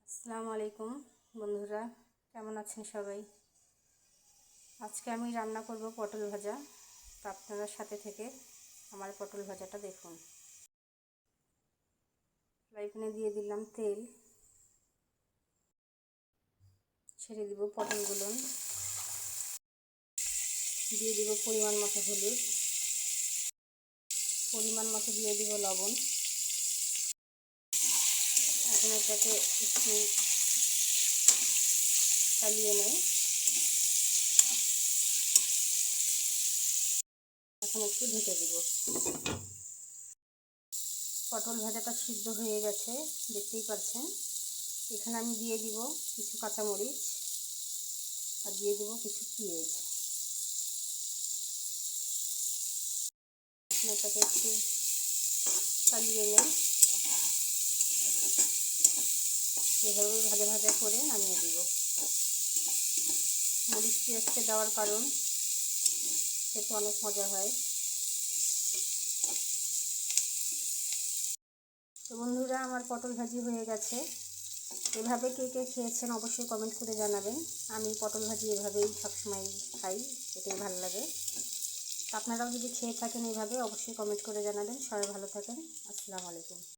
আসসালামু আলাইকুম বন্ধুরা, কেমন আছেন সবাই? আজকে আমি রান্না করব পটল ভাজা। তো আপনারা সাথে থেকে আমার পটল ভাজাটা দেখুন। ফ্রাই প্যানে দিয়ে দিলাম তেল, ছেড়ে দিব পটলগুলো, দিয়ে দিব পরিমাণ মতো হলুদ, পরিমাণ মতো দিয়ে দিব লবণ। এখন এটাকে একটু চালিয়ে নেই। এখন একটু ঢেকে দিব। পটল ভাজাটা সিদ্ধ হয়ে গেছে, দেখতেই পাচ্ছেন। এখানে আমি দিয়ে দিব কিছু কাঁচামরিচ আর দিয়ে দিব কিছু পেঁয়াজ। এখন এটাকে একটু চালিয়ে নেই। এভাবে ভাজা ভাজা করে নামিয়ে দিব। মরিচ পেঁয়াজকে দেওয়ার কারণ খেতে অনেক মজা হয়। তো বন্ধুরা, আমার পটল ভাজি হয়ে গেছে। এভাবে কে কে খেয়েছেন অবশ্যই কমেন্ট করে জানাবেন। আমি পটল ভাজি এভাবেই সবসময় খাই, এটাই ভালো লাগে। আপনারাও যদি খেয়ে থাকেন এভাবে অবশ্যই কমেন্ট করে জানাবেন। সবাই ভালো থাকেন। আসসালামু আলাইকুম।